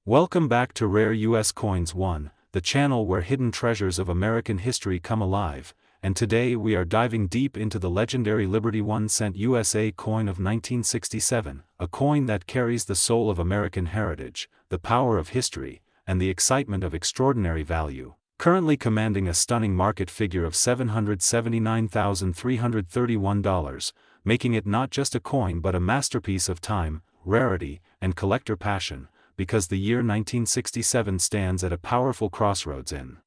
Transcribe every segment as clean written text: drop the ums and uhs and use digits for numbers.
Welcome back to Rare US Coins 1, the channel where hidden treasures of American history come alive, and today we are diving deep into the legendary Liberty 1 cent USA coin of 1967, a coin that carries the soul of American heritage, the power of history, and the excitement of extraordinary value, currently commanding a stunning market figure of $779,331, making it not just a coin but a masterpiece of time, rarity, and collector passion, because the year 1967 stands at a powerful crossroads in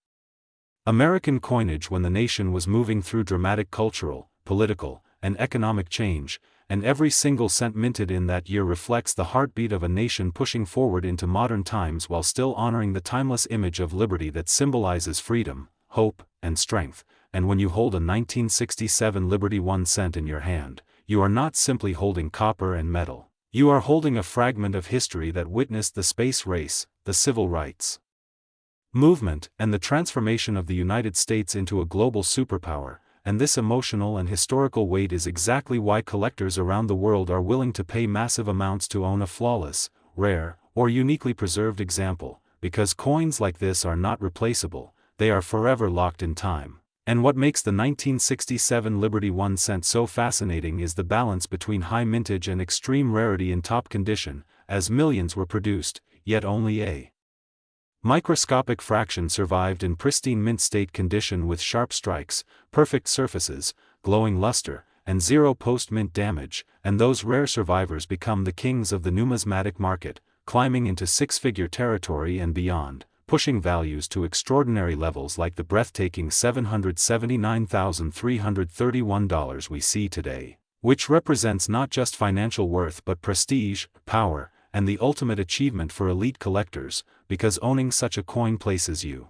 American coinage when the nation was moving through dramatic cultural, political, and economic change, and every single cent minted in that year reflects the heartbeat of a nation pushing forward into modern times while still honoring the timeless image of liberty that symbolizes freedom, hope, and strength. And when you hold a 1967 Liberty 1 cent in your hand, you are not simply holding copper and metal. You are holding a fragment of history that witnessed the space race, the civil rights movement, and the transformation of the United States into a global superpower, and this emotional and historical weight is exactly why collectors around the world are willing to pay massive amounts to own a flawless, rare, or uniquely preserved example, because coins like this are not replaceable, they are forever locked in time. And what makes the 1967 Liberty 1 cent so fascinating is the balance between high mintage and extreme rarity in top condition, as millions were produced, yet only a microscopic fraction survived in pristine mint state condition with sharp strikes, perfect surfaces, glowing luster, and zero post-mint damage, and those rare survivors become the kings of the numismatic market, climbing into six-figure territory and beyond, pushing values to extraordinary levels like the breathtaking $779,331 we see today, which represents not just financial worth but prestige, power, and the ultimate achievement for elite collectors, because owning such a coin places you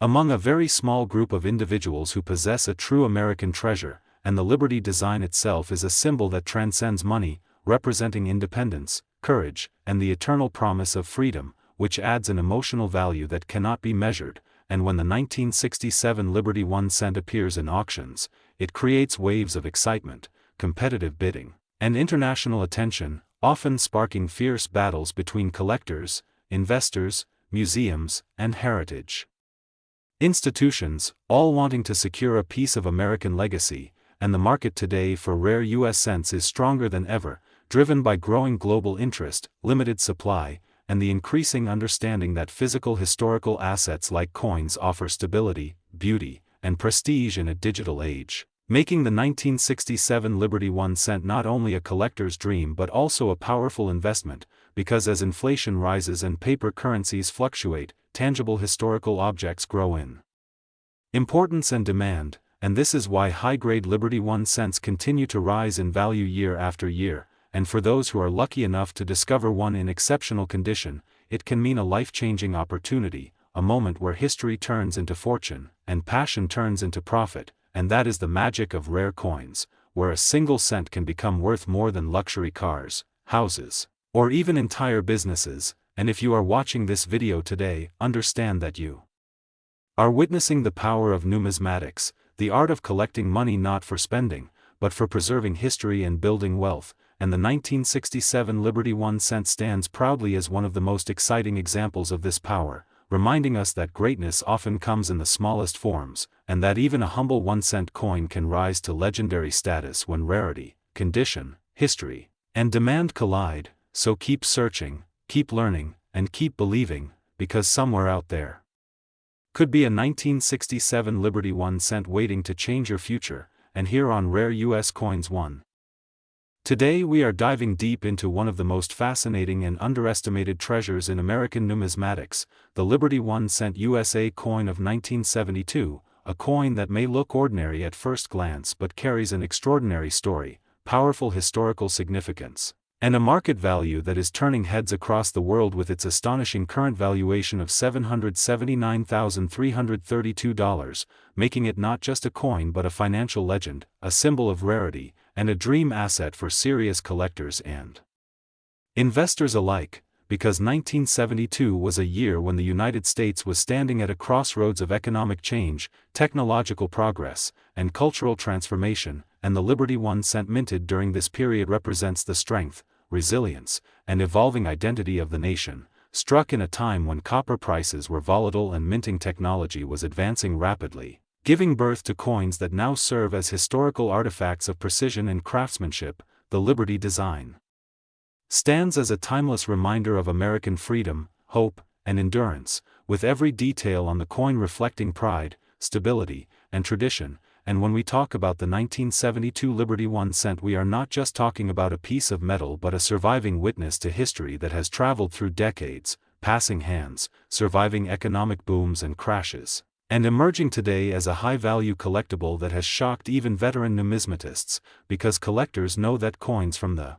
among a very small group of individuals who possess a true American treasure, and the Liberty design itself is a symbol that transcends money, representing independence, courage, and the eternal promise of freedom, which adds an emotional value that cannot be measured. And when the 1967 Liberty 1 cent appears in auctions, it creates waves of excitement, competitive bidding, and international attention, often sparking fierce battles between collectors, investors, museums, and heritage institutions, all wanting to secure a piece of American legacy. And the market today for rare US cents is stronger than ever, driven by growing global interest, limited supply, and the increasing understanding that physical historical assets like coins offer stability, beauty, and prestige in a digital age, making the 1967 Liberty 1 cent not only a collector's dream but also a powerful investment, because as inflation rises and paper currencies fluctuate, tangible historical objects grow in importance and demand, and this is why high-grade Liberty 1 cents continue to rise in value year after year. And for those who are lucky enough to discover one in exceptional condition, it can mean a life-changing opportunity, a moment where history turns into fortune, and passion turns into profit, and that is the magic of rare coins, where a single cent can become worth more than luxury cars, houses, or even entire businesses. And if you are watching this video today, understand that you are witnessing the power of numismatics, the art of collecting money not for spending, but for preserving history and building wealth. And the 1967 Liberty 1 cent stands proudly as one of the most exciting examples of this power, reminding us that greatness often comes in the smallest forms, and that even a humble 1 cent coin can rise to legendary status when rarity, condition, history, and demand collide. So keep searching, keep learning, and keep believing, because somewhere out there could be a 1967 Liberty 1 cent waiting to change your future. And here on Rare US Coins 1. Today we are diving deep into one of the most fascinating and underestimated treasures in American numismatics, the Liberty 1 cent USA coin of 1972, a coin that may look ordinary at first glance but carries an extraordinary story, powerful historical significance, and a market value that is turning heads across the world with its astonishing current valuation of $779,332, making it not just a coin but a financial legend, a symbol of rarity, and a dream asset for serious collectors and investors alike, because 1972 was a year when the United States was standing at a crossroads of economic change, technological progress, and cultural transformation, and the Liberty 1 cent minted during this period represents the strength, resilience, and evolving identity of the nation, struck in a time when copper prices were volatile and minting technology was advancing rapidly, giving birth to coins that now serve as historical artifacts of precision and craftsmanship. The Liberty design stands as a timeless reminder of American freedom, hope, and endurance, with every detail on the coin reflecting pride, stability, and tradition. And when we talk about the 1972 Liberty 1 cent, we are not just talking about a piece of metal but a surviving witness to history that has traveled through decades, passing hands, surviving economic booms and crashes, and emerging today as a high-value collectible that has shocked even veteran numismatists, because collectors know that coins from the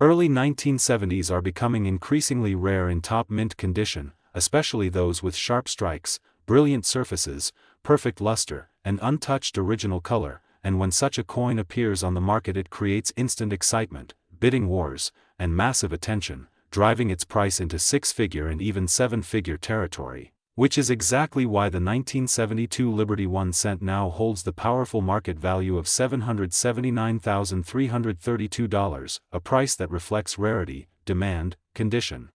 early 1970s are becoming increasingly rare in top mint condition, especially those with sharp strikes, brilliant surfaces, perfect luster, and untouched original color. And when such a coin appears on the market, it creates instant excitement, bidding wars, and massive attention, driving its price into six-figure and even seven-figure territory, which is exactly why the 1972 Liberty 1 cent now holds the powerful market value of $779,332, a price that reflects rarity, demand, condition,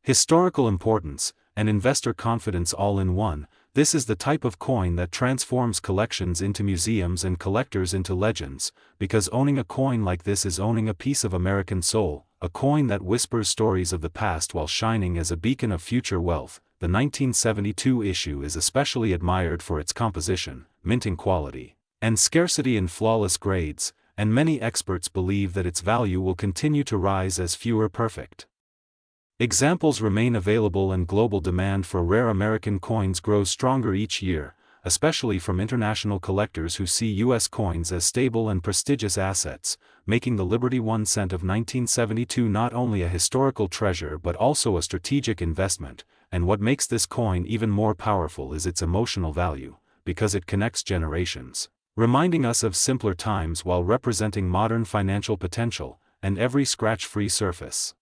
historical importance, and investor confidence all in one. This is the type of coin that transforms collections into museums and collectors into legends, because owning a coin like this is owning a piece of American soul, a coin that whispers stories of the past while shining as a beacon of future wealth. The 1972 issue is especially admired for its composition, minting quality, and scarcity in flawless grades, and many experts believe that its value will continue to rise as fewer perfect examples remain available and global demand for rare American coins grows stronger each year, especially from international collectors who see U.S. coins as stable and prestigious assets, making the Liberty 1 cent of 1972 not only a historical treasure but also a strategic investment. And what makes this coin even more powerful is its emotional value, because it connects generations, reminding us of simpler times while representing modern financial potential. And every scratch-free surface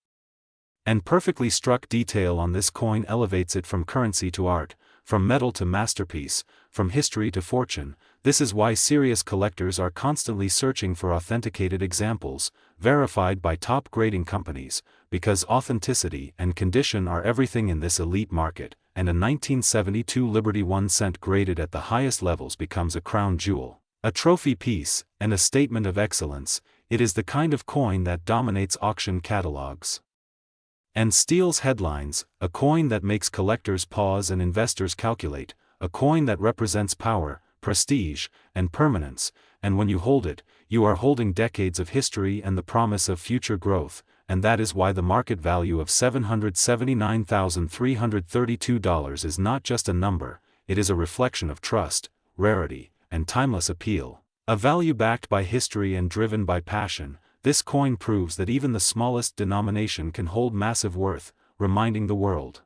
and perfectly struck detail on this coin elevates it from currency to art, from metal to masterpiece, from history to fortune. This is why serious collectors are constantly searching for authenticated examples, verified by top grading companies, because authenticity and condition are everything in this elite market, and a 1972 Liberty 1 cent graded at the highest levels becomes a crown jewel, a trophy piece, and a statement of excellence. It is the kind of coin that dominates auction catalogs and steals headlines, a coin that makes collectors pause and investors calculate, a coin that represents power, prestige, and permanence. And when you hold it, you are holding decades of history and the promise of future growth. And that is why the market value of $779,332 is not just a number, it is a reflection of trust, rarity, and timeless appeal, a value backed by history and driven by passion. This coin proves that even the smallest denomination can hold massive worth, reminding the world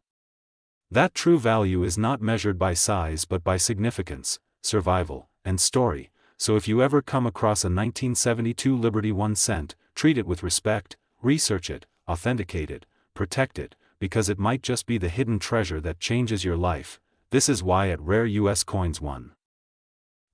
that true value is not measured by size but by significance, survival, and story. So if you ever come across a 1972 Liberty 1 cent, treat it with respect, research it, authenticate it, protect it, because it might just be the hidden treasure that changes your life. This is why at Rare US Coins 1.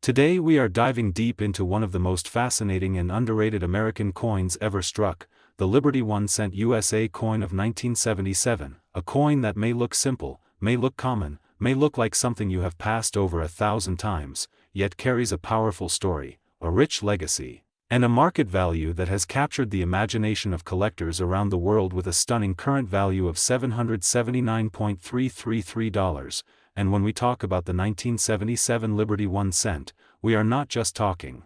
Today we are diving deep into one of the most fascinating and underrated American coins ever struck, the Liberty 1 cent USA coin of 1977, a coin that may look simple, may look common, may look like something you have passed over 1,000 times, yet carries a powerful story, a rich legacy, and a market value that has captured the imagination of collectors around the world with a stunning current value of $779,333. And when we talk about the 1977 Liberty 1 cent, we are not just talking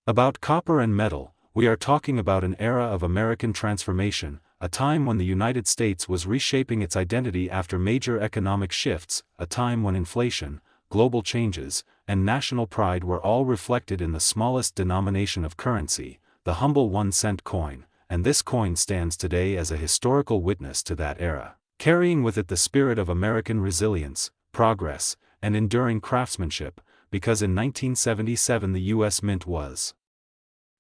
about copper and metal, we are talking about an era of American transformation, a time when the United States was reshaping its identity after major economic shifts, a time when inflation, global changes, and national pride were all reflected in the smallest denomination of currency, the humble 1 cent coin. And this coin stands today as a historical witness to that era, carrying with it the spirit of American resilience, progress, and enduring craftsmanship, because in 1977 the U.S. Mint was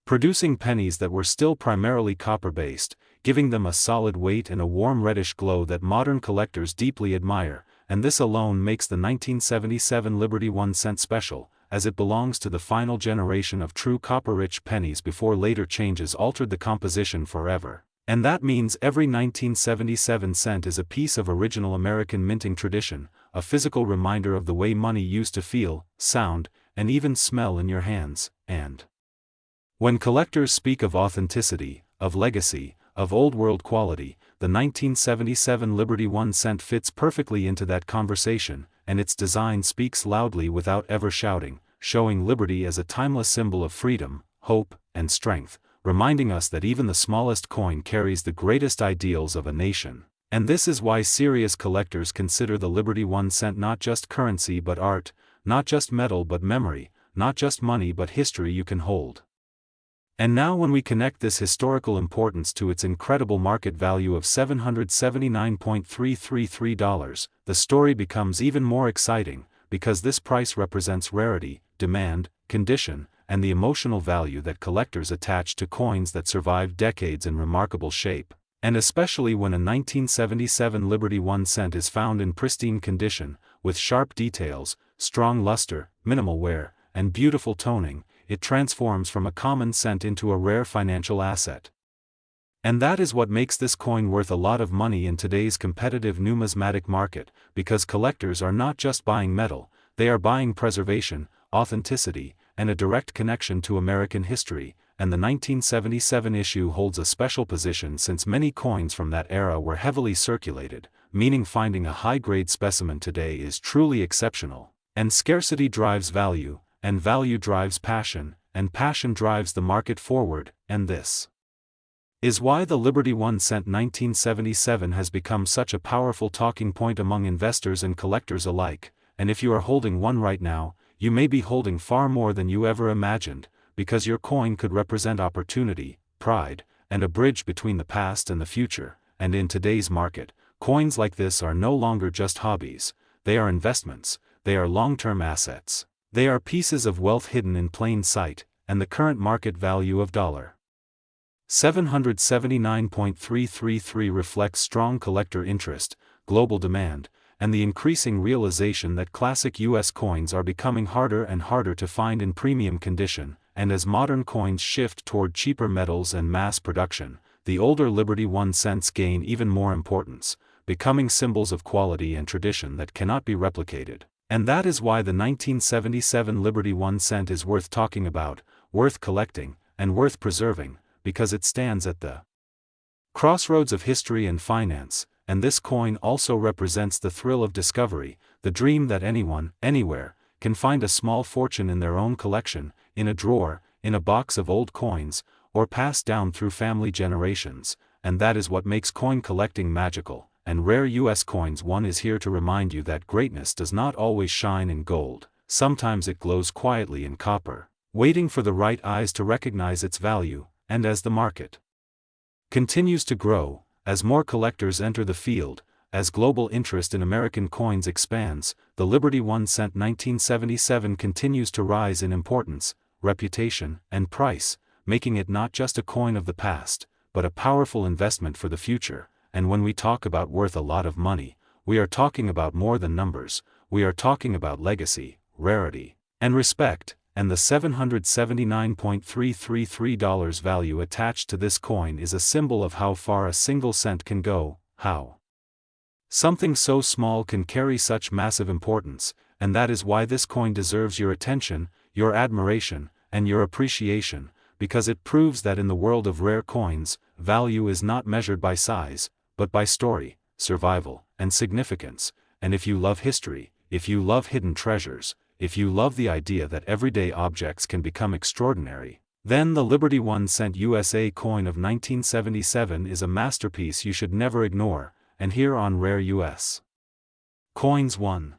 producing pennies that were still primarily copper-based, giving them a solid weight and a warm reddish glow that modern collectors deeply admire. And this alone makes the 1977 Liberty 1 cent special, as it belongs to the final generation of true copper-rich pennies before later changes altered the composition forever. And that means every 1977 cent is a piece of original American minting tradition, a physical reminder of the way money used to feel, sound, and even smell in your hands. And when collectors speak of authenticity, of legacy, of old-world quality, the 1977 Liberty 1 cent fits perfectly into that conversation, and its design speaks loudly without ever shouting, showing liberty as a timeless symbol of freedom, hope, and strength, reminding us that even the smallest coin carries the greatest ideals of a nation. And this is why serious collectors consider the Liberty 1 cent not just currency but art, not just metal but memory, not just money but history you can hold. And now when we connect this historical importance to its incredible market value of $779.333, the story becomes even more exciting, because this price represents rarity, demand, condition, and the emotional value that collectors attach to coins that survive decades in remarkable shape. And especially when a 1977 Liberty 1 cent is found in pristine condition, with sharp details, strong luster, minimal wear, and beautiful toning, it transforms from a common cent into a rare financial asset. And that is what makes this coin worth a lot of money in today's competitive numismatic market, because collectors are not just buying metal, they are buying preservation, authenticity, and a direct connection to American history, and the 1977 issue holds a special position since many coins from that era were heavily circulated, meaning finding a high-grade specimen today is truly exceptional. And scarcity drives value, and value drives passion, and passion drives the market forward, and this is why the Liberty 1 cent 1977 has become such a powerful talking point among investors and collectors alike. And if you are holding one right now, you may be holding far more than you ever imagined, because your coin could represent opportunity, pride, and a bridge between the past and the future. And in today's market, coins like this are no longer just hobbies, they are investments, they are long-term assets. They are pieces of wealth hidden in plain sight, and the current market value of $779.333 reflects strong collector interest, global demand, and the increasing realization that classic U.S. coins are becoming harder and harder to find in premium condition, and as modern coins shift toward cheaper metals and mass production, the older Liberty 1 cents gain even more importance, becoming symbols of quality and tradition that cannot be replicated. And that is why the 1977 Liberty 1 cent is worth talking about, worth collecting, and worth preserving, because it stands at the crossroads of history and finance, and this coin also represents the thrill of discovery, the dream that anyone, anywhere, can find a small fortune in their own collection, in a drawer, in a box of old coins, or passed down through family generations, and that is what makes coin collecting magical. And Rare U.S. Coins 1 is here to remind you that greatness does not always shine in gold, sometimes it glows quietly in copper, waiting for the right eyes to recognize its value. And as the market continues to grow, as more collectors enter the field, as global interest in American coins expands, the Liberty 1 cent 1977 continues to rise in importance, reputation, and price, making it not just a coin of the past, but a powerful investment for the future. And when we talk about worth a lot of money, we are talking about more than numbers, we are talking about legacy, rarity, and respect, and the $779.333 value attached to this coin is a symbol of how far a single cent can go, how something so small can carry such massive importance, and that is why this coin deserves your attention, your admiration, and your appreciation, because it proves that in the world of rare coins, value is not measured by size, but by story, survival, and significance. And if you love history, if you love hidden treasures, if you love the idea that everyday objects can become extraordinary, then the Liberty 1 cent USA coin of 1977 is a masterpiece you should never ignore. And here on Rare US Coins 1.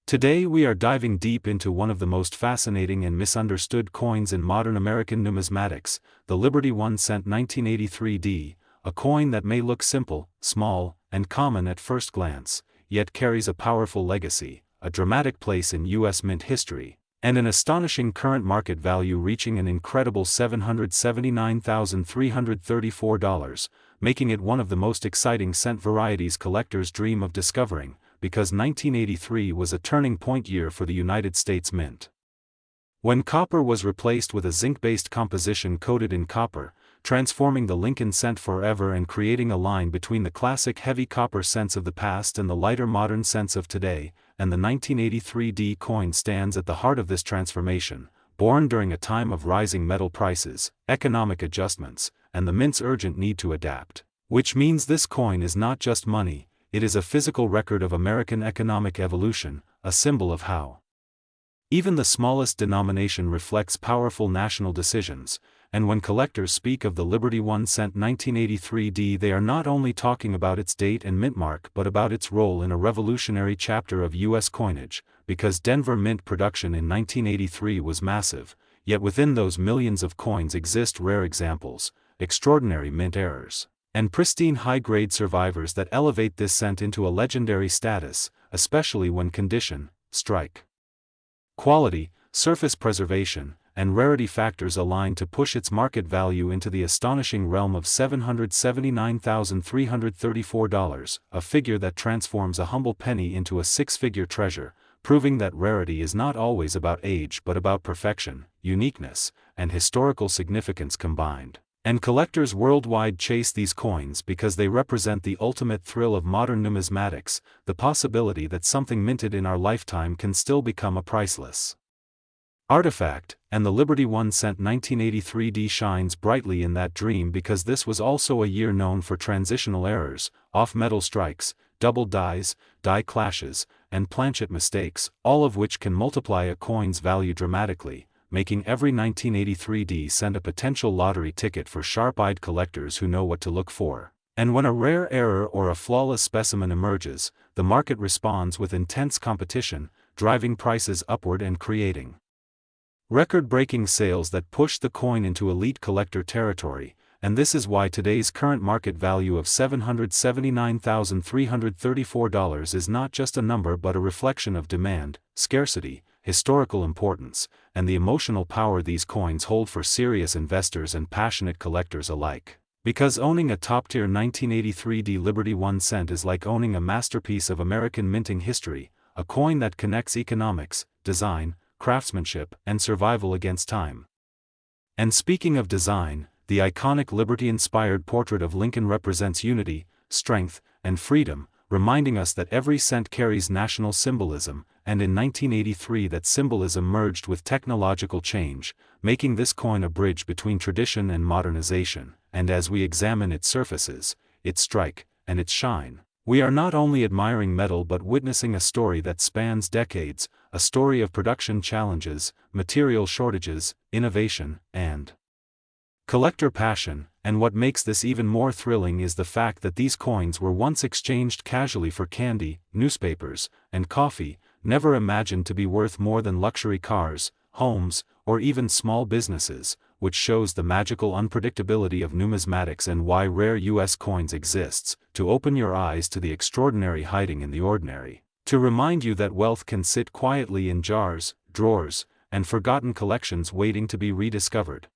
Today we are diving deep into one of the most fascinating and misunderstood coins in modern American numismatics, the Liberty 1 cent 1983D, a coin that may look simple, small, and common at first glance, yet carries a powerful legacy, a dramatic place in U.S. mint history, and an astonishing current market value reaching an incredible $779,334, making it one of the most exciting cent varieties collectors dream of discovering, because 1983 was a turning point year for the United States Mint. When copper was replaced with a zinc-based composition coated in copper, transforming the Lincoln cent forever and creating a line between the classic heavy copper cents of the past and the lighter modern cents of today, and the 1983 D coin stands at the heart of this transformation, born during a time of rising metal prices, economic adjustments, and the mint's urgent need to adapt. Which means this coin is not just money, it is a physical record of American economic evolution, a symbol of how even the smallest denomination reflects powerful national decisions, and when collectors speak of the Liberty 1 cent 1983 D, they are not only talking about its date and mint mark but about its role in a revolutionary chapter of U.S. coinage, because Denver mint production in 1983 was massive, yet within those millions of coins exist rare examples, extraordinary mint errors, and pristine high-grade survivors that elevate this cent into a legendary status, especially when condition, strike, quality, surface preservation, and rarity factors align to push its market value into the astonishing realm of $779,334, a figure that transforms a humble penny into a six-figure treasure, proving that rarity is not always about age but about perfection, uniqueness, and historical significance combined. And collectors worldwide chase these coins because they represent the ultimate thrill of modern numismatics, the possibility that something minted in our lifetime can still become a priceless artifact, and the Liberty 1 cent 1983 D shines brightly in that dream because this was also a year known for transitional errors, off-metal strikes, double dies, die clashes, and planchet mistakes, all of which can multiply a coin's value dramatically, making every 1983 D cent a potential lottery ticket for sharp-eyed collectors who know what to look for. And when a rare error or a flawless specimen emerges, the market responds with intense competition, driving prices upward and creating record-breaking sales that push the coin into elite collector territory, and this is why today's current market value of $779,334 is not just a number but a reflection of demand, scarcity, historical importance, and the emotional power these coins hold for serious investors and passionate collectors alike. Because owning a top-tier 1983 D Liberty 1 cent is like owning a masterpiece of American minting history, a coin that connects economics, design, craftsmanship, and survival against time. And speaking of design, the iconic Liberty-inspired portrait of Lincoln represents unity, strength, and freedom, reminding us that every cent carries national symbolism, and in 1983 that symbolism merged with technological change, making this coin a bridge between tradition and modernization. And as we examine its surfaces, its strike, and its shine, we are not only admiring metal but witnessing a story that spans decades, a story of production challenges, material shortages, innovation, and collector passion. And what makes this even more thrilling is the fact that these coins were once exchanged casually for candy, newspapers, and coffee, never imagined to be worth more than luxury cars, homes, or even small businesses, which shows the magical unpredictability of numismatics and why rare U.S. coins exists, to open your eyes to the extraordinary hiding in the ordinary, to remind you that wealth can sit quietly in jars, drawers, and forgotten collections waiting to be rediscovered.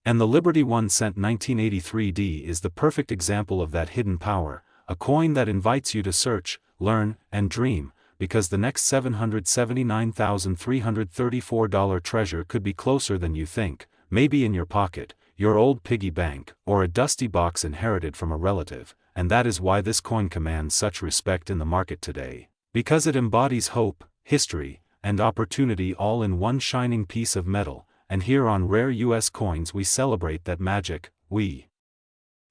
And the Liberty 1 cent 1983 D is the perfect example of that hidden power, a coin that invites you to search, learn, and dream, because the next $779,334 treasure could be closer than you think, maybe in your pocket, your old piggy bank, or a dusty box inherited from a relative, and that is why this coin commands such respect in the market today, because it embodies hope, history, and opportunity all in one shining piece of metal. And here on Rare U.S. Coins we celebrate that magic, we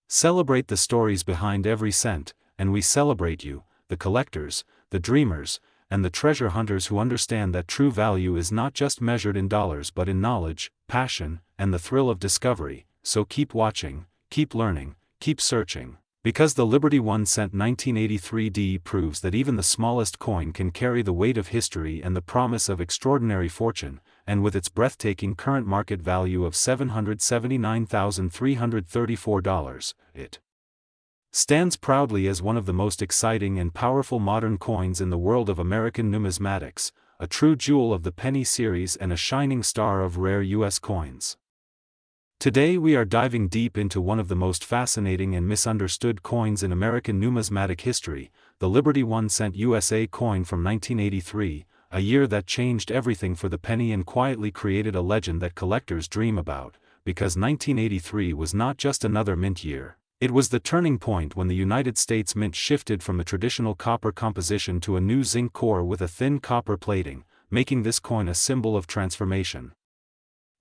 celebrate the stories behind every cent, and we celebrate you, the collectors, the dreamers, and the treasure hunters who understand that true value is not just measured in dollars but in knowledge, passion, and the thrill of discovery. So keep watching, keep learning, keep searching, because the Liberty 1 cent 1983 D proves that even the smallest coin can carry the weight of history and the promise of extraordinary fortune, and with its breathtaking current market value of $779,334, it stands proudly as one of the most exciting and powerful modern coins in the world of American numismatics, a true jewel of the penny series and a shining star of rare U.S. coins. Today we are diving deep into one of the most fascinating and misunderstood coins in American numismatic history, the Liberty 1 cent USA coin from 1983, a year that changed everything for the penny and quietly created a legend that collectors dream about, because 1983 was not just another mint year. It was the turning point when the United States Mint shifted from the traditional copper composition to a new zinc core with a thin copper plating, making this coin a symbol of transformation,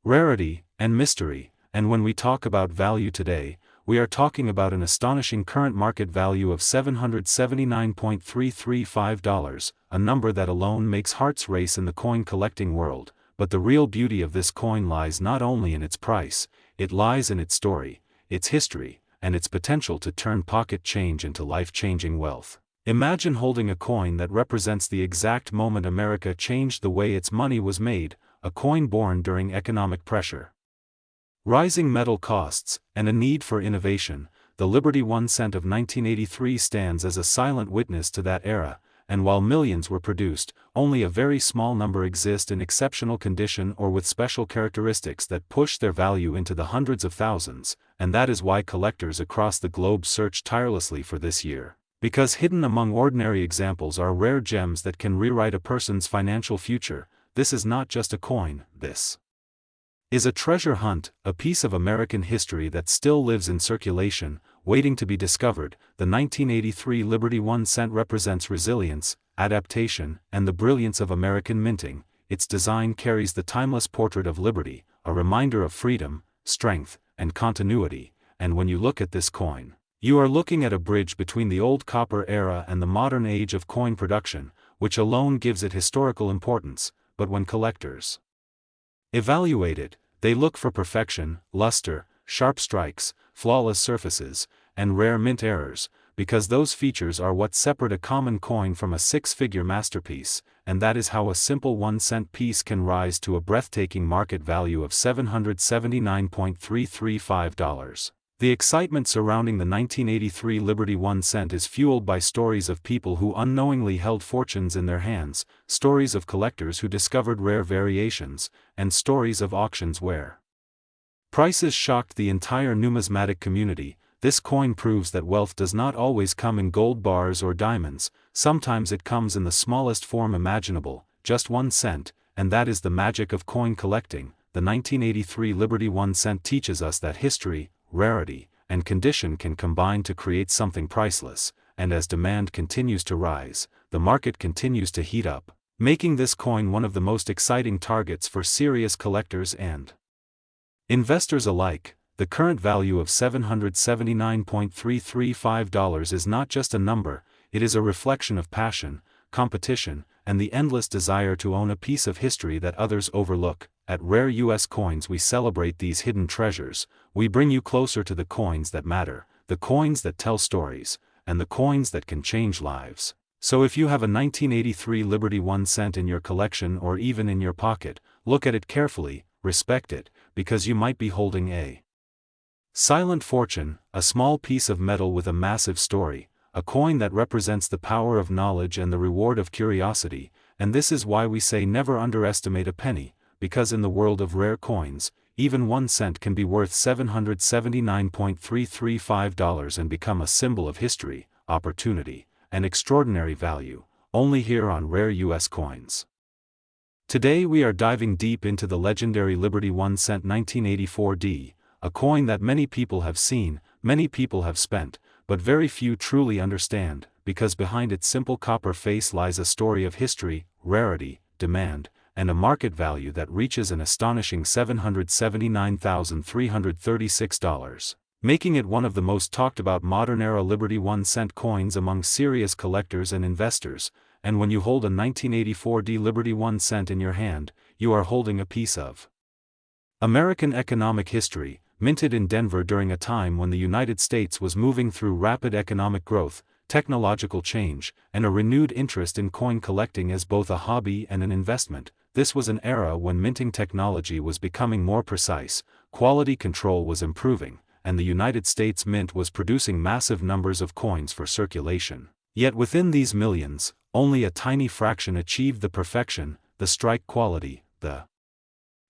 rarity, and mystery. And when we talk about value today, we are talking about an astonishing current market value of $779.335, a number that alone makes hearts race in the coin collecting world. But the real beauty of this coin lies not only in its price, it lies in its story, its history, and its potential to turn pocket change into life-changing wealth. Imagine holding a coin that represents the exact moment America changed the way its money was made, a coin born during economic pressure, rising metal costs, and a need for innovation. The Liberty 1 cent of 1983 stands as a silent witness to that era, and while millions were produced, only a very small number exist in exceptional condition or with special characteristics that push their value into the hundreds of thousands, and that is why collectors across the globe search tirelessly for this year. Because hidden among ordinary examples are rare gems that can rewrite a person's financial future. This is not just a coin, this is a treasure hunt, a piece of American history that still lives in circulation, waiting to be discovered. The 1983 Liberty 1 cent represents resilience, adaptation, and the brilliance of American minting. Its design carries the timeless portrait of liberty, a reminder of freedom, strength, and continuity. And when you look at this coin, you are looking at a bridge between the old copper era and the modern age of coin production, which alone gives it historical importance. But when collectors evaluate it, they look for perfection, luster, sharp strikes, flawless surfaces, and rare mint errors, because those features are what separate a common coin from a six-figure masterpiece, and that is how a simple 1 cent piece can rise to a breathtaking market value of $779.335. The excitement surrounding the 1983 Liberty 1 cent is fueled by stories of people who unknowingly held fortunes in their hands, stories of collectors who discovered rare variations, and stories of auctions where prices shocked the entire numismatic community. This coin proves that wealth does not always come in gold bars or diamonds. Sometimes it comes in the smallest form imaginable, just 1 cent, and that is the magic of coin collecting. The 1983 Liberty 1 cent teaches us that history, rarity, and condition can combine to create something priceless, and as demand continues to rise, the market continues to heat up, making this coin one of the most exciting targets for serious collectors and investors alike. The current value of $779.335 is not just a number, it is a reflection of passion, competition, and the endless desire to own a piece of history that others overlook. At Rare US Coins we celebrate these hidden treasures. We bring you closer to the coins that matter, the coins that tell stories, and the coins that can change lives. So if you have a 1983 Liberty 1 cent in your collection or even in your pocket, look at it carefully, respect it, because you might be holding a silent fortune, a small piece of metal with a massive story, a coin that represents the power of knowledge and the reward of curiosity. And this is why we say never underestimate a penny, because in the world of rare coins, even 1 cent can be worth $779.335 and become a symbol of history, opportunity, and extraordinary value, only here on Rare US Coins. Today we are diving deep into the legendary Liberty 1 cent 1984D, a coin that many people have seen, many people have spent, but very few truly understand, because behind its simple copper face lies a story of history, rarity, demand, and a market value that reaches an astonishing $779,336, making it one of the most talked about modern-era Liberty 1 cent coins among serious collectors and investors. And when you hold a 1984D Liberty 1 cent in your hand, you are holding a piece of American economic history, minted in Denver during a time when the United States was moving through rapid economic growth, technological change, and a renewed interest in coin collecting as both a hobby and an investment. This was an era when minting technology was becoming more precise, quality control was improving, and the United States Mint was producing massive numbers of coins for circulation. Yet within these millions, only a tiny fraction achieved the perfection, the strike quality, the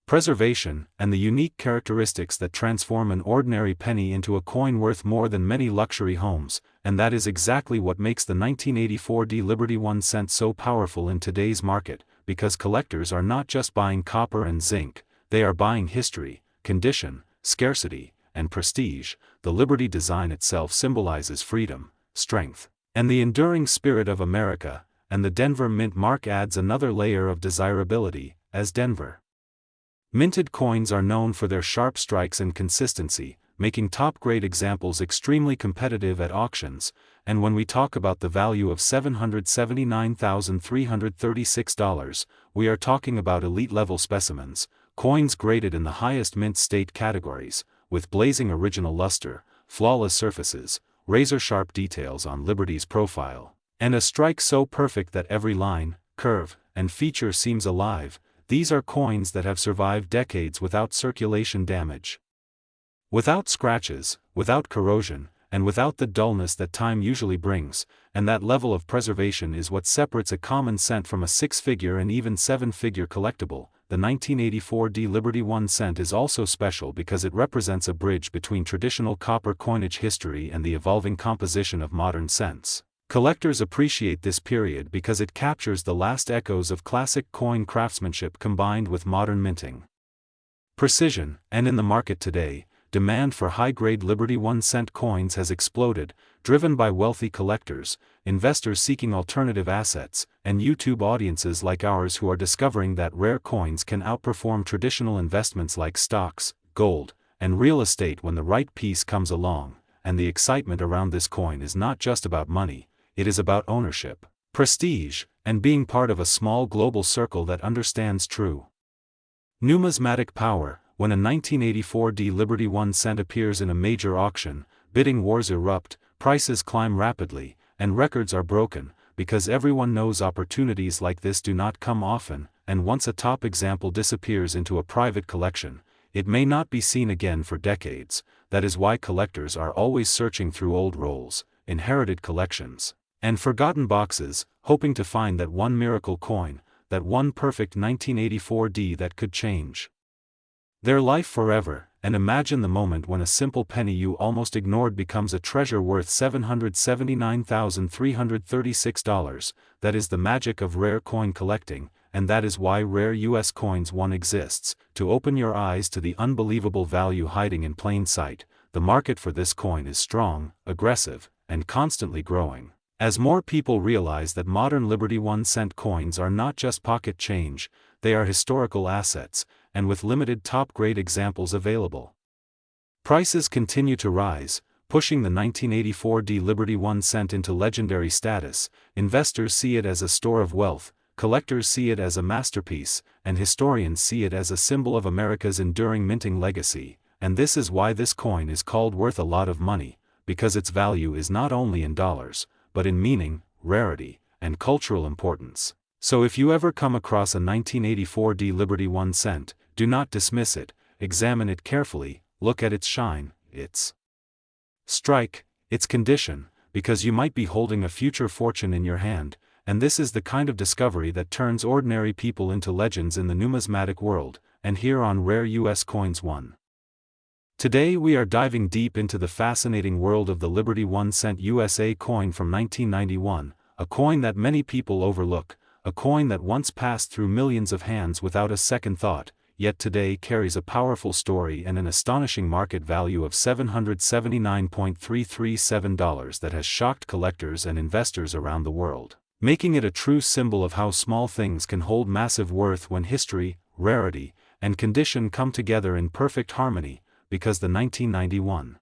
preservation, and the unique characteristics that transform an ordinary penny into a coin worth more than many luxury homes. And that is exactly what makes the 1984D Liberty 1 cent so powerful in today's market, because collectors are not just buying copper and zinc, they are buying history, condition, scarcity, and prestige. The Liberty design itself symbolizes freedom, strength, and the enduring spirit of America, and the Denver Mint mark adds another layer of desirability, as Denver minted coins are known for their sharp strikes and consistency, making top-grade examples extremely competitive at auctions. And when we talk about the value of $779,336, we are talking about elite-level specimens, coins graded in the highest mint state categories, with blazing original luster, flawless surfaces, razor-sharp details on Liberty's profile, and a strike so perfect that every line, curve, and feature seems alive. These are coins that have survived decades without circulation damage, without scratches, without corrosion, and without the dullness that time usually brings, and that level of preservation is what separates a common cent from a six-figure and even seven-figure collectible. The 1984 D Liberty 1 cent is also special because it represents a bridge between traditional copper coinage history and the evolving composition of modern cents. Collectors appreciate this period because it captures the last echoes of classic coin craftsmanship combined with modern minting precision. And in the market today, demand for high-grade Liberty 1 cent coins has exploded, driven by wealthy collectors, investors seeking alternative assets, and YouTube audiences like ours who are discovering that rare coins can outperform traditional investments like stocks, gold, and real estate when the right piece comes along. And the excitement around this coin is not just about money, it is about ownership, prestige, and being part of a small global circle that understands true numismatic power. When a 1984 D Liberty 1 cent appears in a major auction, bidding wars erupt, prices climb rapidly, and records are broken, because everyone knows opportunities like this do not come often, and once a top example disappears into a private collection, it may not be seen again for decades. That is why collectors are always searching through old rolls, inherited collections, and forgotten boxes, hoping to find that one miracle coin, that one perfect 1984 D that could change their life forever. And imagine the moment when a simple penny you almost ignored becomes a treasure worth $779,336. That is the magic of rare coin collecting, and that is why Rare US Coins 1 exists, to open your eyes to the unbelievable value hiding in plain sight. The market for this coin is strong, aggressive, and constantly growing, as more people realize that modern Liberty 1 cent coins are not just pocket change, they are historical assets, and with limited top-grade examples available, prices continue to rise, pushing the 1984 D Liberty 1 cent into legendary status. Investors see it as a store of wealth, collectors see it as a masterpiece, and historians see it as a symbol of America's enduring minting legacy. And this is why this coin is called worth a lot of money, because its value is not only in dollars, but in meaning, rarity, and cultural importance. So if you ever come across a 1984 D Liberty 1 cent, do not dismiss it, examine it carefully, look at its shine, its strike, its condition, because you might be holding a future fortune in your hand. And this is the kind of discovery that turns ordinary people into legends in the numismatic world. And here on Rare US Coins 1. Today we are diving deep into the fascinating world of the Liberty 1 cent USA coin from 1991, a coin that many people overlook, a coin that once passed through millions of hands without a second thought, yet today carries a powerful story and an astonishing market value of $779,337 that has shocked collectors and investors around the world, making it a true symbol of how small things can hold massive worth when history, rarity, and condition come together in perfect harmony. Because the 1991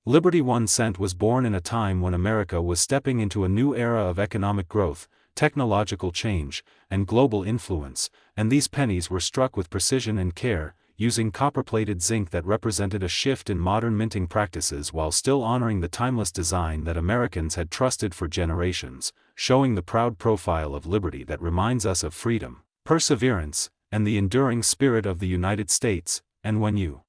Liberty 1 cent was born in a time when America was stepping into a new era of economic growth, technological change, and global influence, and these pennies were struck with precision and care, using copper-plated zinc that represented a shift in modern minting practices while still honoring the timeless design that Americans had trusted for generations, showing the proud profile of liberty that reminds us of freedom, perseverance, and the enduring spirit of the United States. And when you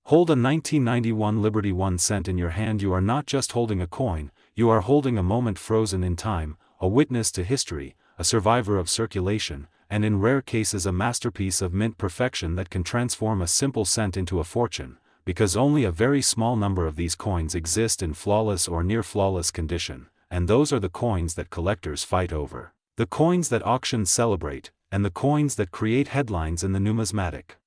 hold a 1991 Liberty 1 cent in your hand, you are not just holding a coin, you are holding a moment frozen in time, a witness to history, a survivor of circulation, and in rare cases a masterpiece of mint perfection that can transform a simple cent into a fortune, because only a very small number of these coins exist in flawless or near-flawless condition, and those are the coins that collectors fight over, the coins that auctions celebrate, and the coins that create headlines in the numismatic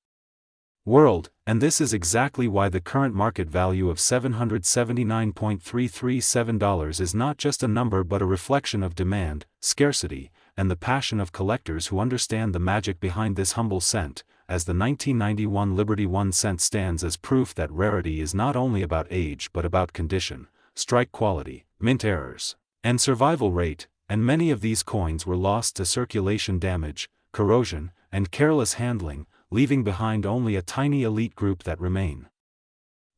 world, and this is exactly why the current market value of $779.337 is not just a number but a reflection of demand, scarcity, and the passion of collectors who understand the magic behind this humble cent, as the 1991 Liberty 1 cent stands as proof that rarity is not only about age but about condition, strike quality, mint errors, and survival rate, and many of these coins were lost to circulation damage, corrosion, and careless handling, leaving behind only a tiny elite group that remain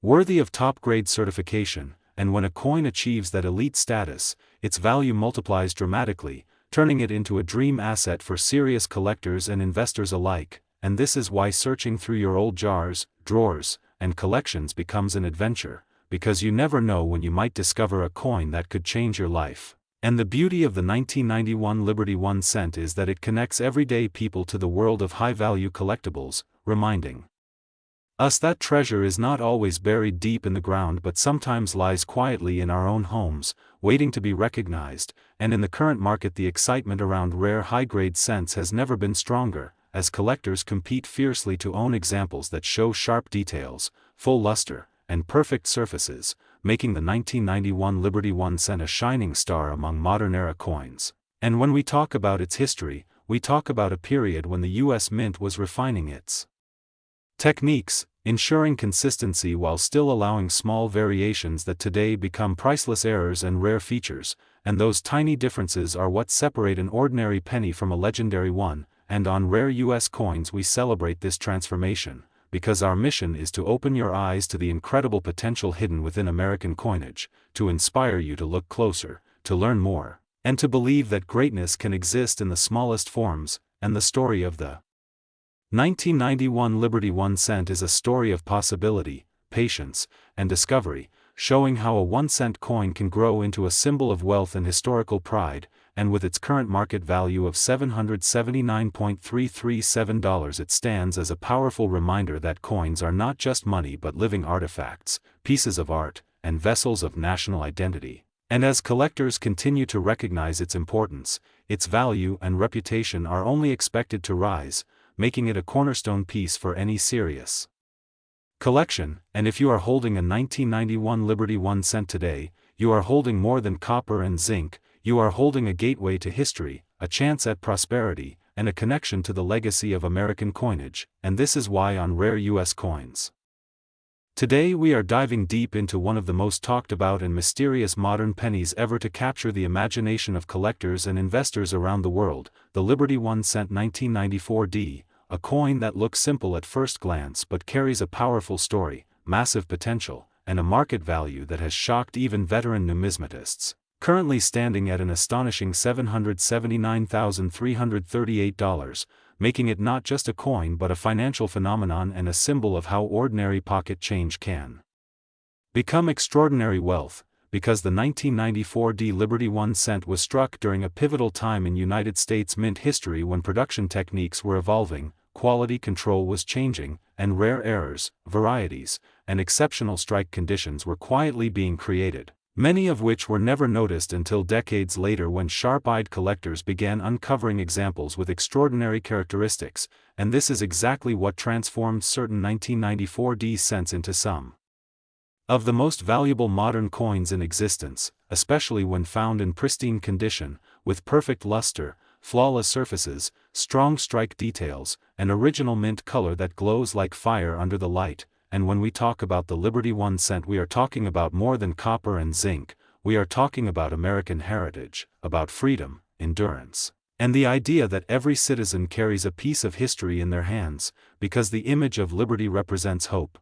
worthy of top-grade certification, and when a coin achieves that elite status, its value multiplies dramatically, turning it into a dream asset for serious collectors and investors alike, and this is why searching through your old jars, drawers, and collections becomes an adventure, because you never know when you might discover a coin that could change your life. And the beauty of the 1991 Liberty 1 cent is that it connects everyday people to the world of high-value collectibles, reminding us that treasure is not always buried deep in the ground but sometimes lies quietly in our own homes, waiting to be recognized, and in the current market the excitement around rare high-grade cents has never been stronger, as collectors compete fiercely to own examples that show sharp details, full luster, and perfect surfaces, making the 1991 Liberty 1 cent a shining star among modern-era coins. And when we talk about its history, we talk about a period when the U.S. Mint was refining its techniques, ensuring consistency while still allowing small variations that today become priceless errors and rare features, and those tiny differences are what separate an ordinary penny from a legendary one, and on rare U.S. coins we celebrate this transformation, because our mission is to open your eyes to the incredible potential hidden within American coinage, to inspire you to look closer, to learn more, and to believe that greatness can exist in the smallest forms, and the story of the 1991 Liberty 1 cent is a story of possibility, patience, and discovery, showing how a 1 cent coin can grow into a symbol of wealth and historical pride, and with its current market value of $779.337 it stands as a powerful reminder that coins are not just money but living artifacts, pieces of art, and vessels of national identity. And as collectors continue to recognize its importance, its value and reputation are only expected to rise, making it a cornerstone piece for any serious collection. And if you are holding a 1991 Liberty 1 cent today, you are holding more than copper and zinc, you are holding a gateway to history, a chance at prosperity, and a connection to the legacy of American coinage, and this is why on Rare U.S. Coins today we are diving deep into one of the most talked about and mysterious modern pennies ever to capture the imagination of collectors and investors around the world, the Liberty 1 cent 1994D, a coin that looks simple at first glance but carries a powerful story, massive potential, and a market value that has shocked even veteran numismatists, currently standing at an astonishing $779,338, making it not just a coin but a financial phenomenon and a symbol of how ordinary pocket change can become extraordinary wealth, because the 1994 Liberty 1 cent was struck during a pivotal time in United States mint history when production techniques were evolving, quality control was changing, and rare errors, varieties, and exceptional strike conditions were quietly being created, many of which were never noticed until decades later when sharp-eyed collectors began uncovering examples with extraordinary characteristics, and this is exactly what transformed certain 1994 cents into some of the most valuable modern coins in existence, especially when found in pristine condition, with perfect luster, flawless surfaces, strong strike details, and original mint color that glows like fire under the light. And when we talk about the Liberty 1 cent we are talking about more than copper and zinc, we are talking about American heritage, about freedom, endurance, and the idea that every citizen carries a piece of history in their hands, because the image of liberty represents hope,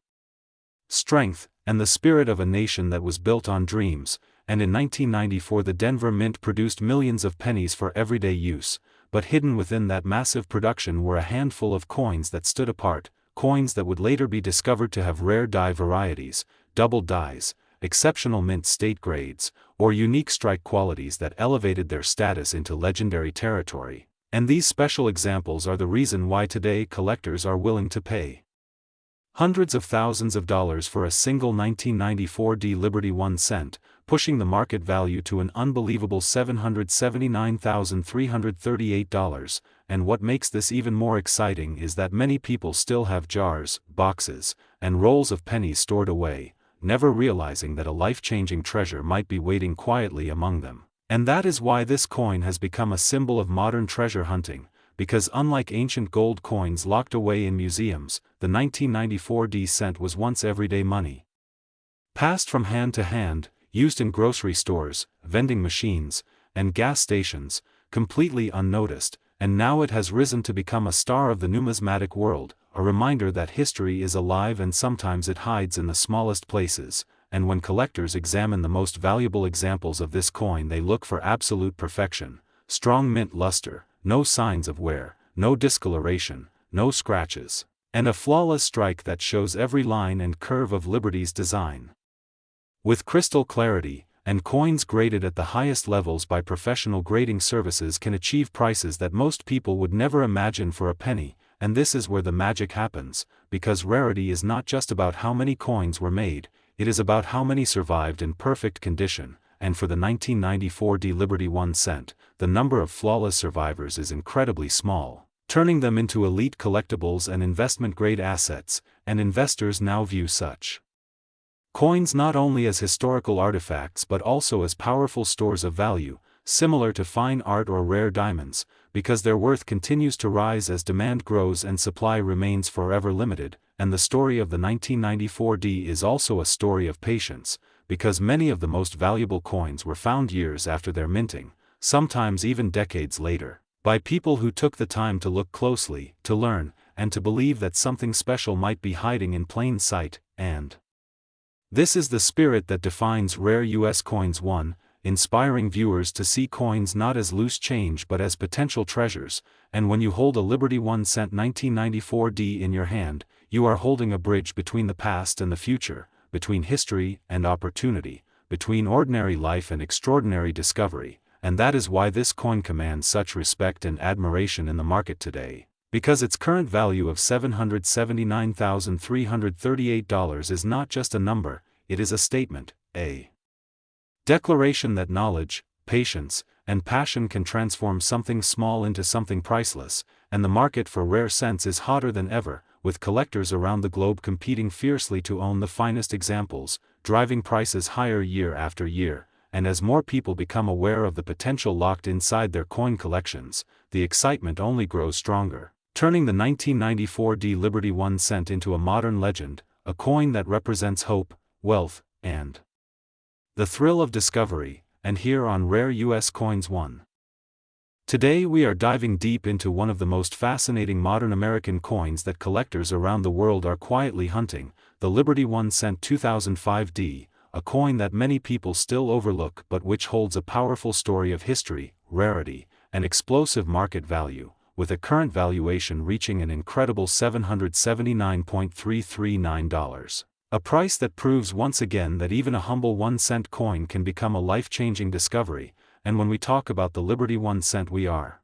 strength, and the spirit of a nation that was built on dreams. And in 1994 the Denver Mint produced millions of pennies for everyday use, but hidden within that massive production were a handful of coins that stood apart, coins that would later be discovered to have rare die varieties, double dies, exceptional mint state grades, or unique strike qualities that elevated their status into legendary territory. And these special examples are the reason why today collectors are willing to pay hundreds of thousands of dollars for a single 1994 Liberty 1 cent, pushing the market value to an unbelievable $779,338, and what makes this even more exciting is that many people still have jars, boxes, and rolls of pennies stored away, never realizing that a life-changing treasure might be waiting quietly among them. And that is why this coin has become a symbol of modern treasure hunting, because unlike ancient gold coins locked away in museums, the 1994 cent was once everyday money. Passed from hand to hand, used in grocery stores, vending machines, and gas stations, completely unnoticed, and now it has risen to become a star of the numismatic world, a reminder that history is alive and sometimes it hides in the smallest places. And when collectors examine the most valuable examples of this coin, they look for absolute perfection: strong mint luster, no signs of wear, no discoloration, no scratches, and a flawless strike that shows every line and curve of Liberty's design with crystal clarity. And coins graded at the highest levels by professional grading services can achieve prices that most people would never imagine for a penny. And this is where the magic happens, because rarity is not just about how many coins were made, it is about how many survived in perfect condition. And for the 1994 Liberty 1 cent, the number of flawless survivors is incredibly small, turning them into elite collectibles and investment-grade assets. And investors now view such coins not only as historical artifacts but also as powerful stores of value, similar to fine art or rare diamonds, because their worth continues to rise as demand grows and supply remains forever limited. And the story of the 1994 is also a story of patience, because many of the most valuable coins were found years after their minting, sometimes even decades later, by people who took the time to look closely, to learn, and to believe that something special might be hiding in plain sight. And this is the spirit that defines Rare U.S. Coins 1, inspiring viewers to see coins not as loose change but as potential treasures. And when you hold a Liberty 1 cent 1994 in your hand, you are holding a bridge between the past and the future, between history and opportunity, between ordinary life and extraordinary discovery. And that is why this coin commands such respect and admiration in the market today, because its current value of $779,338 is not just a number, it is a statement, a declaration that knowledge, patience, and passion can transform something small into something priceless. And the market for rare cents is hotter than ever, with collectors around the globe competing fiercely to own the finest examples, driving prices higher year after year. And as more people become aware of the potential locked inside their coin collections, the excitement only grows stronger, turning the 1994 Liberty 1 cent into a modern legend, a coin that represents hope, wealth, and the thrill of discovery. And here on Rare U.S. Coins 1. Today we are diving deep into one of the most fascinating modern American coins that collectors around the world are quietly hunting, the Liberty 1 cent 2005 a coin that many people still overlook but which holds a powerful story of history, rarity, and explosive market value, with a current valuation reaching an incredible $779.339. A price that proves once again that even a humble 1 cent coin can become a life-changing discovery. And when we talk about the Liberty 1 cent, we are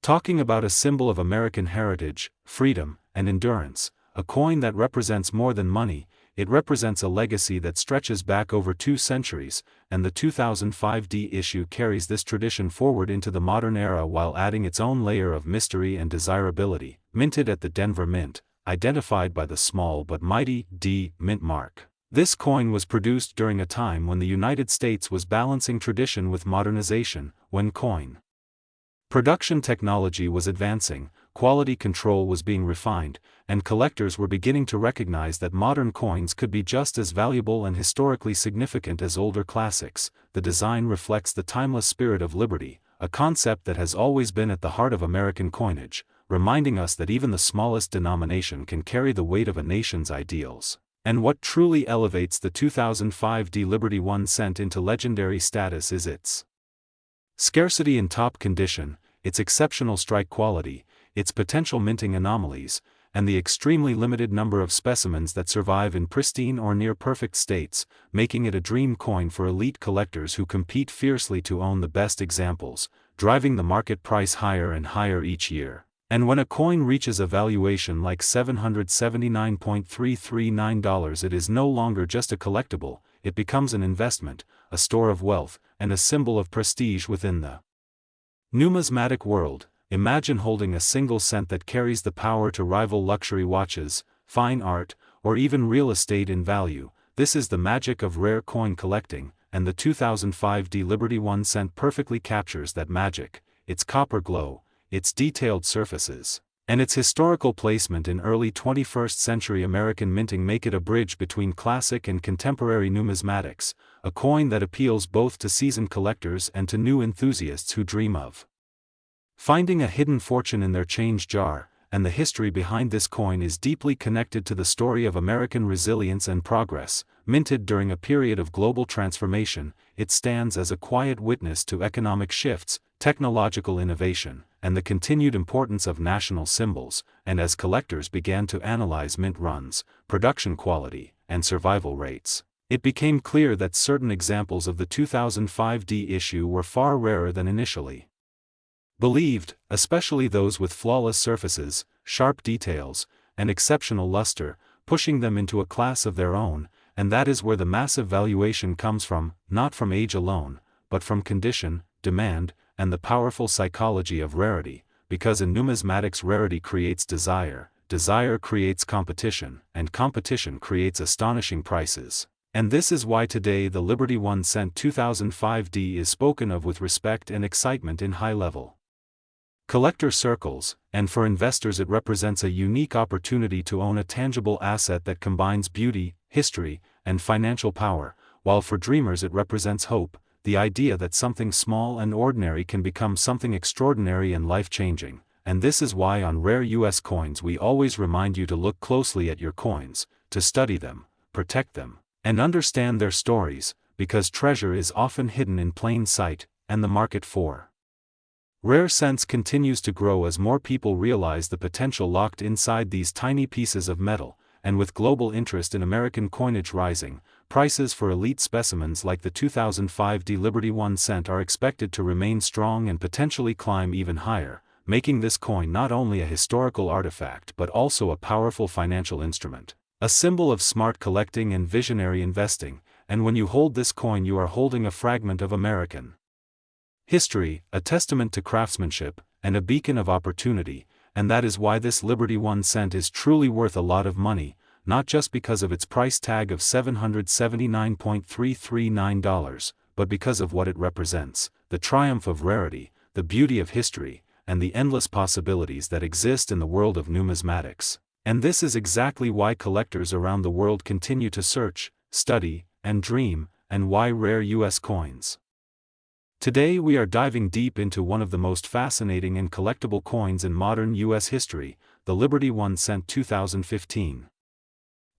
talking about a symbol of American heritage, freedom, and endurance, a coin that represents more than money. It represents a legacy that stretches back over 2 centuries, and the 2005 issue carries this tradition forward into the modern era while adding its own layer of mystery and desirability. Minted at the Denver Mint, identified by the small but mighty D mint mark, this coin was produced during a time when the United States was balancing tradition with modernization, when coin production technology was advancing, quality control was being refined, and collectors were beginning to recognize that modern coins could be just as valuable and historically significant as older classics. The design reflects the timeless spirit of liberty, a concept that has always been at the heart of American coinage, reminding us that even the smallest denomination can carry the weight of a nation's ideals. And what truly elevates the 2005 Liberty 1 cent into legendary status is its scarcity in top condition, its exceptional strike quality, its potential minting anomalies, and the extremely limited number of specimens that survive in pristine or near-perfect states, making it a dream coin for elite collectors who compete fiercely to own the best examples, driving the market price higher and higher each year. And when a coin reaches a valuation like $779.339, it is no longer just a collectible, it becomes an investment, a store of wealth, and a symbol of prestige within the numismatic world. Imagine holding a single cent that carries the power to rival luxury watches, fine art, or even real estate in value. This is the magic of rare coin collecting, and the 2005 Liberty 1 cent perfectly captures that magic. Its copper glow, its detailed surfaces, and its historical placement in early 21st century American minting make it a bridge between classic and contemporary numismatics, a coin that appeals both to seasoned collectors and to new enthusiasts who dream of finding a hidden fortune in their change jar. And the history behind this coin is deeply connected to the story of American resilience and progress. Minted during a period of global transformation, it stands as a quiet witness to economic shifts, technological innovation, and the continued importance of national symbols. And as collectors began to analyze mint runs, production quality, and survival rates, it became clear that certain examples of the 2005 issue were far rarer than initially believed, especially those with flawless surfaces, sharp details, and exceptional luster, pushing them into a class of their own. And that is where the massive valuation comes from, not from age alone, but from condition, demand, and the powerful psychology of rarity, because in numismatics rarity creates desire, desire creates competition, and competition creates astonishing prices. And this is why today the Liberty 1 cent 2005 is spoken of with respect and excitement in high-level collector circles, and for investors it represents a unique opportunity to own a tangible asset that combines beauty, history, and financial power, while for dreamers it represents hope, the idea that something small and ordinary can become something extraordinary and life-changing. And this is why on rare U.S. coins we always remind you to look closely at your coins, to study them, protect them, and understand their stories, because treasure is often hidden in plain sight, and the market for rare cents continues to grow as more people realize the potential locked inside these tiny pieces of metal. And with global interest in American coinage rising, prices for elite specimens like the 2005 Liberty 1 cent are expected to remain strong and potentially climb even higher, making this coin not only a historical artifact but also a powerful financial instrument, a symbol of smart collecting and visionary investing. And when you hold this coin you are holding a fragment of American history, a testament to craftsmanship, and a beacon of opportunity. And that is why this Liberty 1 cent is truly worth a lot of money, not just because of its price tag of $779.339, but because of what it represents, the triumph of rarity, the beauty of history, and the endless possibilities that exist in the world of numismatics. And this is exactly why collectors around the world continue to search, study, and dream, and why rare U.S. coins. Today we are diving deep into one of the most fascinating and collectible coins in modern U.S. history, the Liberty 1 cent 2015.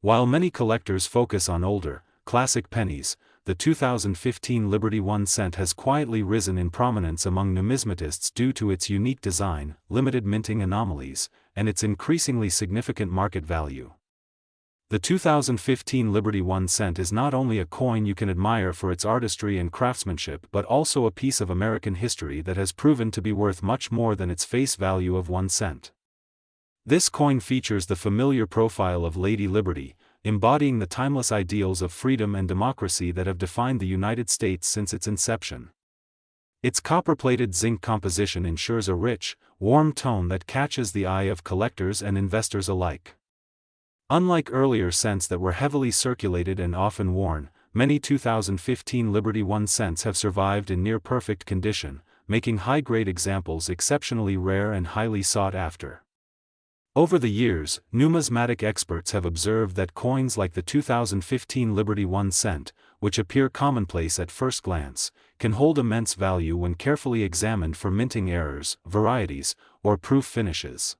While many collectors focus on older, classic pennies, the 2015 Liberty 1 cent has quietly risen in prominence among numismatists due to its unique design, limited minting anomalies, and its increasingly significant market value. The 2015 Liberty 1 cent is not only a coin you can admire for its artistry and craftsmanship but also a piece of American history that has proven to be worth much more than its face value of 1 cent. This coin features the familiar profile of Lady Liberty, embodying the timeless ideals of freedom and democracy that have defined the United States since its inception. Its copper-plated zinc composition ensures a rich, warm tone that catches the eye of collectors and investors alike. Unlike earlier cents that were heavily circulated and often worn, many 2015 Liberty 1 cents have survived in near-perfect condition, making high-grade examples exceptionally rare and highly sought after. Over the years, numismatic experts have observed that coins like the 2015 Liberty 1 cent, which appear commonplace at first glance, can hold immense value when carefully examined for minting errors, varieties, or proof finishes.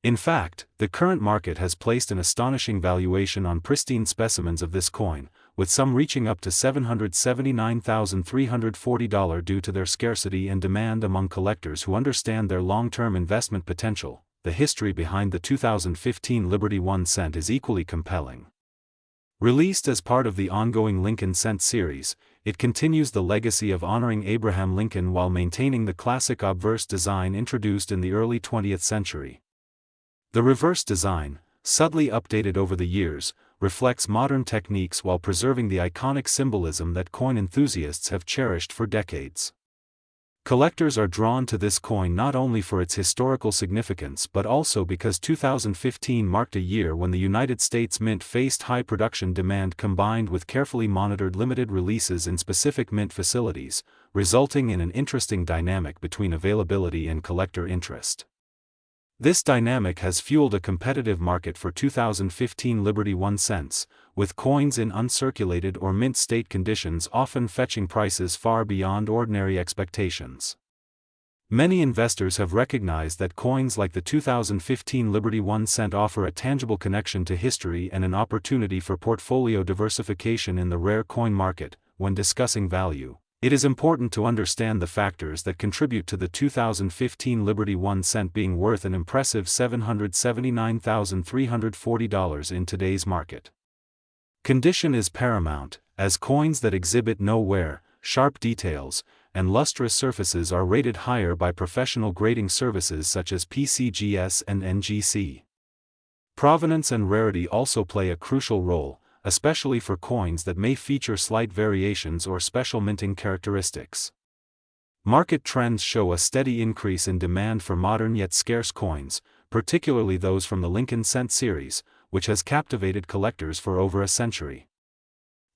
In fact, the current market has placed an astonishing valuation on pristine specimens of this coin, with some reaching up to $779,340 due to their scarcity and demand among collectors who understand their long-term investment potential. The history behind the 2015 Liberty 1 cent is equally compelling. Released as part of the ongoing Lincoln Cent series, it continues the legacy of honoring Abraham Lincoln while maintaining the classic obverse design introduced in the early 20th century. The reverse design, subtly updated over the years, reflects modern techniques while preserving the iconic symbolism that coin enthusiasts have cherished for decades. Collectors are drawn to this coin not only for its historical significance but also because 2015 marked a year when the United States Mint faced high production demand combined with carefully monitored limited releases in specific mint facilities, resulting in an interesting dynamic between availability and collector interest. This dynamic has fueled a competitive market for 2015 Liberty 1 cents, with coins in uncirculated or mint state conditions often fetching prices far beyond ordinary expectations. Many investors have recognized that coins like the 2015 Liberty 1 cent offer a tangible connection to history and an opportunity for portfolio diversification in the rare coin market. When discussing value, it is important to understand the factors that contribute to the 2015 Liberty 1 cent being worth an impressive $779,340 in today's market. Condition is paramount, as coins that exhibit no wear, sharp details, and lustrous surfaces are rated higher by professional grading services such as PCGS and NGC. Provenance and rarity also play a crucial role, especially for coins that may feature slight variations or special minting characteristics. Market trends show a steady increase in demand for modern yet scarce coins, particularly those from the Lincoln Cent series, which has captivated collectors for over a century.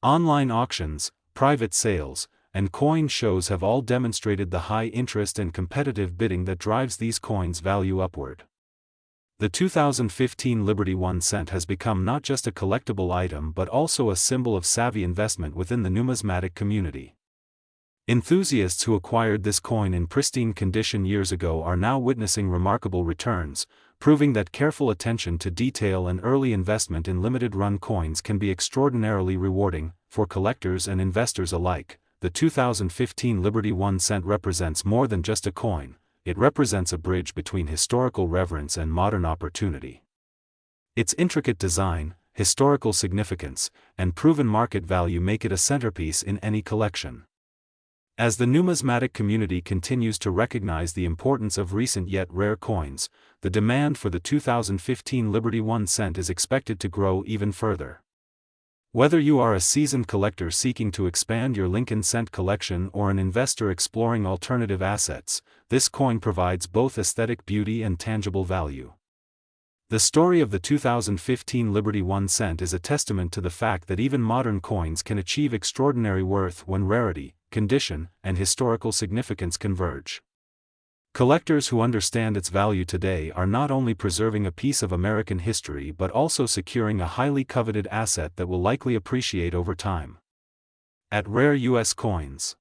Online auctions, private sales, and coin shows have all demonstrated the high interest and competitive bidding that drives these coins' value upward. The 2015 Liberty 1 cent has become not just a collectible item but also a symbol of savvy investment within the numismatic community. Enthusiasts who acquired this coin in pristine condition years ago are now witnessing remarkable returns, proving that careful attention to detail and early investment in limited-run coins can be extraordinarily rewarding. For collectors and investors alike, the 2015 Liberty 1 cent represents more than just a coin. It represents a bridge between historical reverence and modern opportunity. Its intricate design, historical significance, and proven market value make it a centerpiece in any collection. As the numismatic community continues to recognize the importance of recent yet rare coins, the demand for the 2015 Liberty 1 cent is expected to grow even further. Whether you are a seasoned collector seeking to expand your Lincoln Cent collection or an investor exploring alternative assets, this coin provides both aesthetic beauty and tangible value. The story of the 2015 Liberty 1 cent is a testament to the fact that even modern coins can achieve extraordinary worth when rarity, condition, and historical significance converge. Collectors who understand its value today are not only preserving a piece of American history but also securing a highly coveted asset that will likely appreciate over time. At Rare U.S. Coins.